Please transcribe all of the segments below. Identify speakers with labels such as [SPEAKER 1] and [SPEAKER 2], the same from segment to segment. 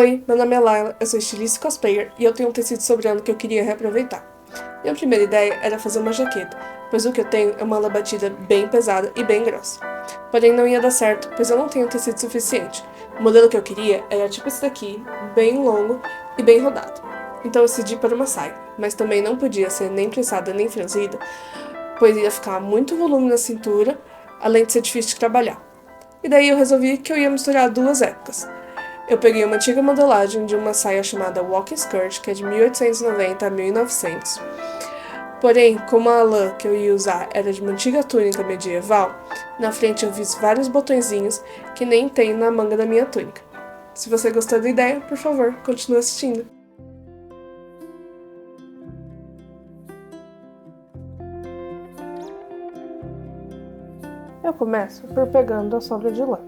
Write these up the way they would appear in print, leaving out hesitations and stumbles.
[SPEAKER 1] Oi, meu nome é Laila, eu sou estilista e cosplayer e eu tenho um tecido sobrando que eu queria reaproveitar. Minha primeira ideia era fazer uma jaqueta, pois o que eu tenho é uma lã batida bem pesada e bem grossa. Porém não ia dar certo, pois eu não tenho tecido suficiente. O modelo que eu queria era tipo esse daqui, bem longo e bem rodado. Então eu decidi para uma saia, mas também não podia ser nem prensada nem franzida, pois ia ficar muito volume na cintura, além de ser difícil de trabalhar. E daí eu resolvi que eu ia misturar duas épocas. Eu peguei uma antiga modelagem de uma saia chamada Walking Skirt, que é de 1890 a 1900. Porém, como a lã que eu ia usar era de uma antiga túnica medieval, na frente eu fiz vários botõezinhos que nem tem na manga da minha túnica. Se você gostou da ideia, por favor, continue assistindo. Eu começo por pegando a sobra de lã.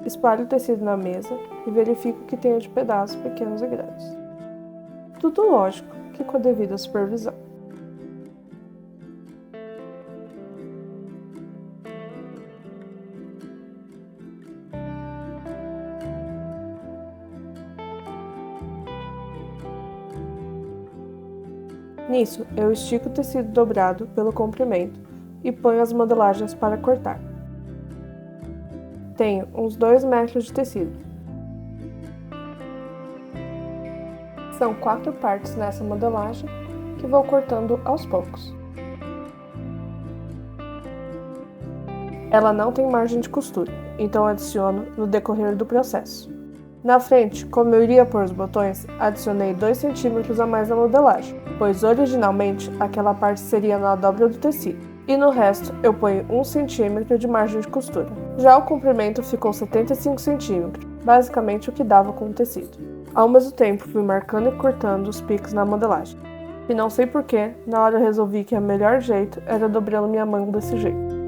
[SPEAKER 1] Espalho o tecido na mesa e verifico que tenha de pedaços pequenos e grandes. Tudo lógico que com a devida supervisão. Nisso, eu estico o tecido dobrado pelo comprimento e ponho as modelagens para cortar. Tenho uns 2 metros de tecido. São 4 partes nessa modelagem que vou cortando aos poucos. Ela não tem margem de costura, então adiciono no decorrer do processo. Na frente, como eu iria pôr os botões, adicionei 2 centímetros a mais na modelagem, pois originalmente aquela parte seria na dobra do tecido. E no resto eu ponho 1 centímetro de margem de costura. Já o comprimento ficou 75 centímetros, basicamente o que dava com o tecido. Ao mesmo tempo fui marcando e cortando os picos na modelagem. E não sei porquê, na hora eu resolvi que o melhor jeito era dobrando minha manga desse jeito.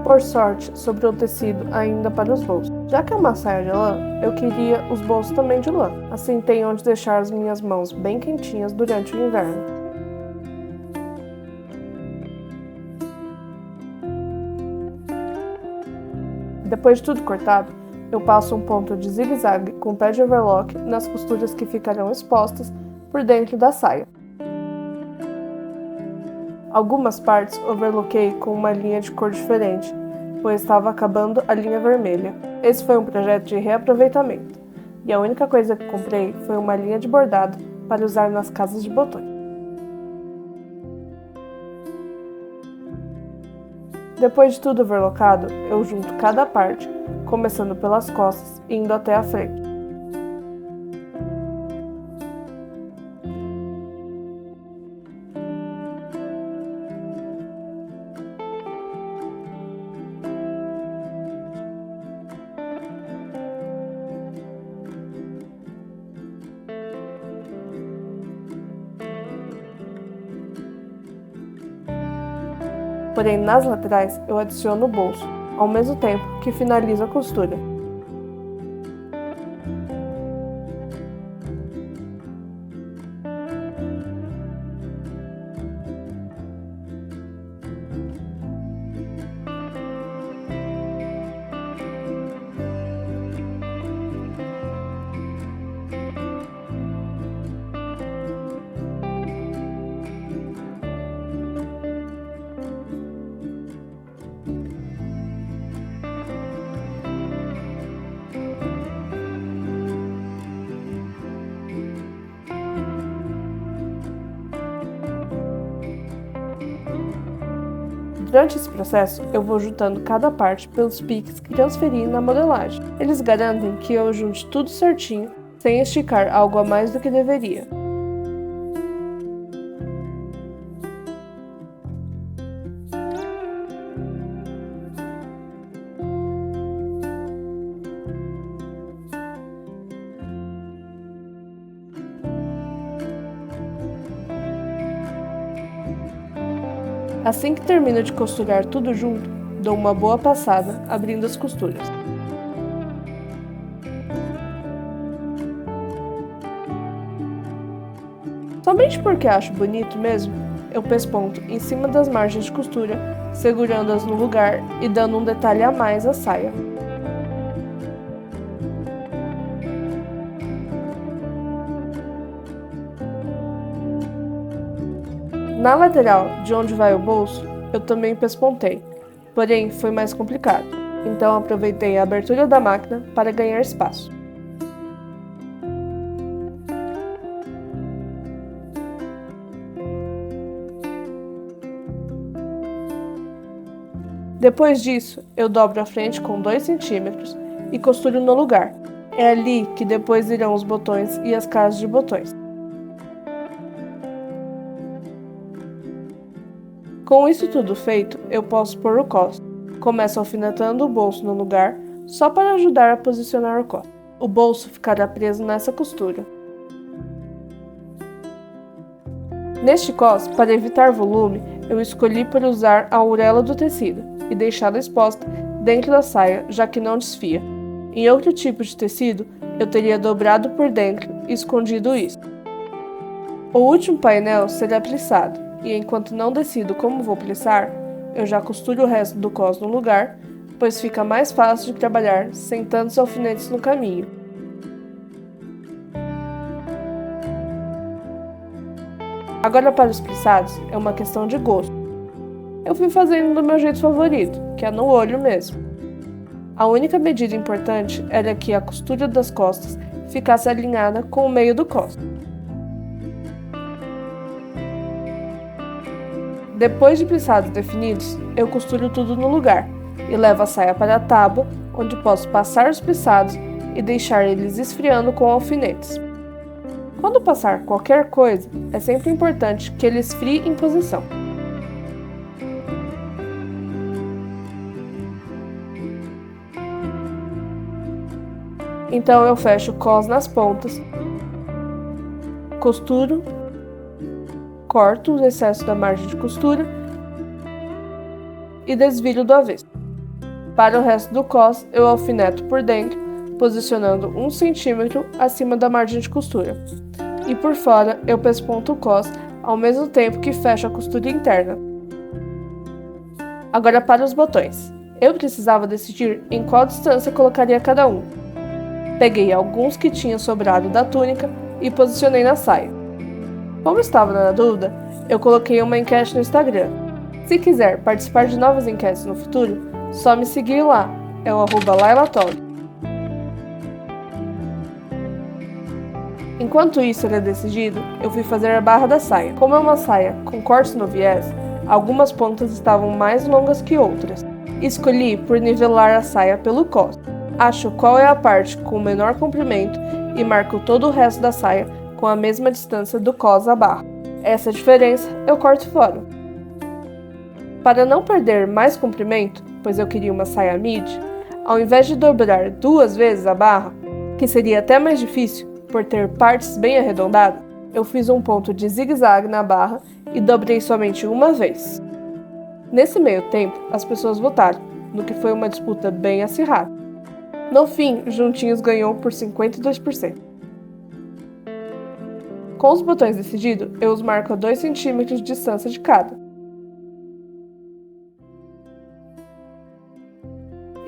[SPEAKER 1] Por sorte, sobrou tecido ainda para os bolsos. Já que é uma saia de lã, eu queria os bolsos também de lã. Assim tenho onde deixar as minhas mãos bem quentinhas durante o inverno. Depois de tudo cortado, eu passo um ponto de zigue-zague com pé de overlock nas costuras que ficarão expostas por dentro da saia. Algumas partes overloquei com uma linha de cor diferente, pois estava acabando a linha vermelha. Esse foi um projeto de reaproveitamento, e a única coisa que comprei foi uma linha de bordado para usar nas casas de botões. Depois de tudo overlockado, eu junto cada parte, começando pelas costas e indo até a frente. Porém, nas laterais eu adiciono o bolso, ao mesmo tempo que finalizo a costura. Durante esse processo, eu vou juntando cada parte pelos piques que transferi na modelagem. Eles garantem que eu junte tudo certinho, sem esticar algo a mais do que deveria. Assim que termino de costurar tudo junto, dou uma boa passada, abrindo as costuras. Somente porque acho bonito mesmo, eu pesponto em cima das margens de costura, segurando-as no lugar e dando um detalhe a mais à saia. Na lateral, de onde vai o bolso, eu também pespontei, porém foi mais complicado, então aproveitei a abertura da máquina para ganhar espaço. Depois disso, eu dobro a frente com 2 centímetros e costuro no lugar. É ali que depois irão os botões e as casas de botões. Com isso tudo feito, eu posso pôr o cos. Começo alfinetando o bolso no lugar, só para ajudar a posicionar o cos. O bolso ficará preso nessa costura. Neste cos, para evitar volume, eu escolhi por usar a orelha do tecido e deixá-la exposta dentro da saia, já que não desfia. Em outro tipo de tecido, eu teria dobrado por dentro e escondido isso. O último painel será plissado. E enquanto não decido como vou plissar, eu já costuro o resto do cos no lugar, pois fica mais fácil de trabalhar sem tantos alfinetes no caminho. Agora para os plissados, é uma questão de gosto. Eu fui fazendo do meu jeito favorito, que é no olho mesmo. A única medida importante era que a costura das costas ficasse alinhada com o meio do cos. Depois de plissados definidos, eu costuro tudo no lugar e levo a saia para a tábua, onde posso passar os plissados e deixar eles esfriando com alfinetes. Quando passar qualquer coisa, é sempre importante que ele esfrie em posição. Então eu fecho o cos nas pontas, costuro, corto o excesso da margem de costura e desviro do avesso. Para o resto do cos, eu alfineto por dentro, posicionando 1 centímetro acima da margem de costura. E por fora, eu pesponto o cos ao mesmo tempo que fecho a costura interna. Agora para os botões. Eu precisava decidir em qual distância colocaria cada um. Peguei alguns que tinham sobrado da túnica e posicionei na saia. Como estava na dúvida, eu coloquei uma enquete no Instagram. Se quiser participar de novas enquetes no futuro, só me seguir lá, é o @lailatoli. Enquanto isso era decidido, eu fui fazer a barra da saia. Como é uma saia com corte no viés, algumas pontas estavam mais longas que outras. Escolhi por nivelar a saia pelo cos. Acho qual é a parte com o menor comprimento e marco todo o resto da saia com a mesma distância do cos à barra. Essa diferença eu corto fora. Para não perder mais comprimento, pois eu queria uma saia midi, ao invés de dobrar 2 vezes a barra, que seria até mais difícil por ter partes bem arredondadas, eu fiz um ponto de zigue-zague na barra e dobrei somente uma vez. Nesse meio tempo, as pessoas votaram, no que foi uma disputa bem acirrada. No fim, Juntinhos ganhou por 52%. Com os botões decididos, eu os marco a 2 centímetros de distância de cada.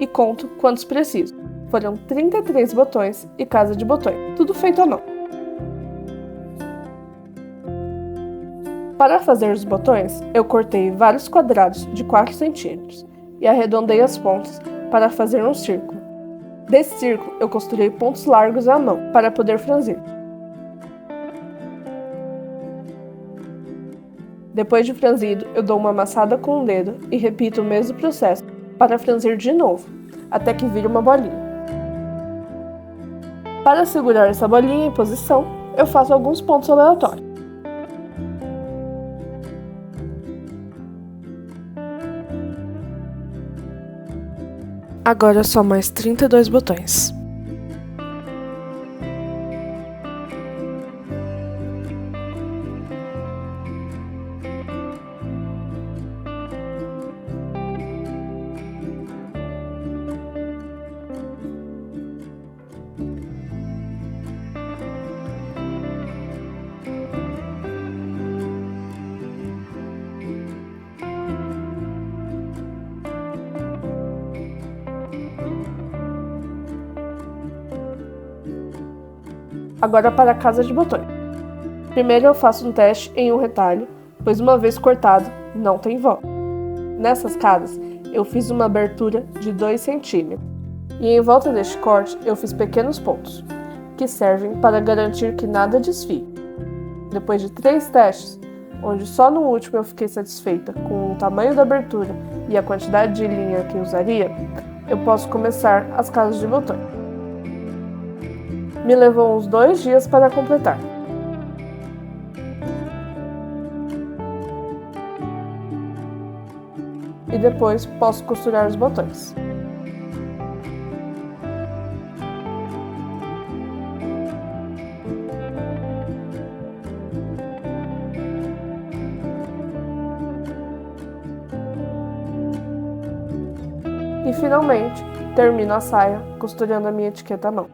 [SPEAKER 1] E conto quantos preciso. Foram 33 botões e casa de botões, tudo feito à mão. Para fazer os botões, eu cortei vários quadrados de 4 centímetros e arredondei as pontas para fazer um círculo. Desse círculo, eu costurei pontos largos à mão para poder franzir. Depois de franzido, eu dou uma amassada com o dedo e repito o mesmo processo para franzir de novo, até que vire uma bolinha. Para segurar essa bolinha em posição, eu faço alguns pontos aleatórios. Agora só mais 32 botões. Agora para a casa de botões. Primeiro eu faço um teste em um retalho, pois uma vez cortado, não tem volta. Nessas casas, eu fiz uma abertura de 2 centímetros, e em volta deste corte eu fiz pequenos pontos, que servem para garantir que nada desfie. Depois de 3 testes, onde só no último eu fiquei satisfeita com o tamanho da abertura e a quantidade de linha que usaria, eu posso começar as casas de botões. Me levou uns 2 dias para completar. E depois posso costurar os botões. E finalmente, termino a saia costurando a minha etiqueta à mão.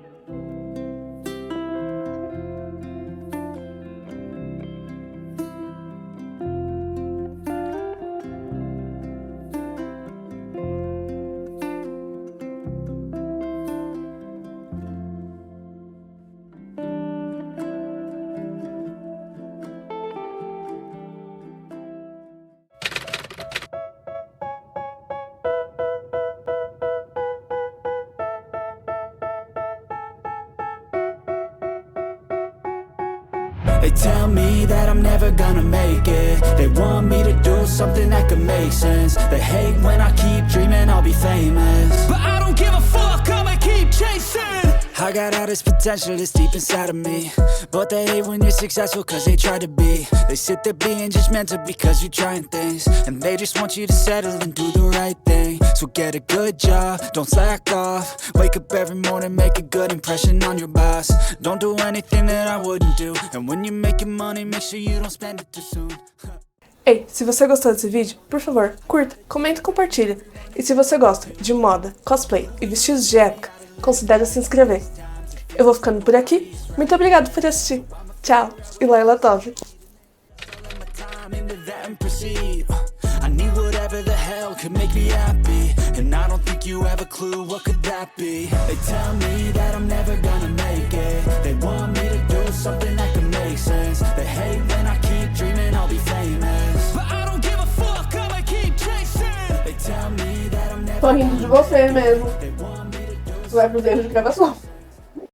[SPEAKER 2] They tell me that I'm never gonna make it. They want me to do something that could make sense. They hate when I keep dreaming I'll be famous, but I don't give a fuck, I'ma keep chasing. I got all this potential that's deep inside of me, but they hate when you're successful cause they try to be. They sit there being judgmental because you're trying things, and they just want you to settle and do the right thing. So get a good job, don't slack off. Wake up every morning, make a good impression on your boss. Don't do anything that I wouldn't do, and when you're making money, make sure you don't spend it too soon.
[SPEAKER 1] Ei, se você gostou desse vídeo, por favor, curta, comenta e compartilha. E se você gosta de moda, cosplay e vestidos de época, considere se inscrever. Eu vou ficando por aqui. Muito obrigado por assistir. Tchau e Laila Tove.
[SPEAKER 2] I need whatever the hell could make me happy, and I don't think you have a clue what could that be. They tell me that I'm never gonna make it. They want me to do something that could make sense. They hate when I keep dreaming I'll be famous, but I don't give a fuck, I'ma keep chasing. They tell me that I'm never
[SPEAKER 1] Tô rindo de você mesmo.
[SPEAKER 2] They want me to do
[SPEAKER 1] Vai pro erro de gravação.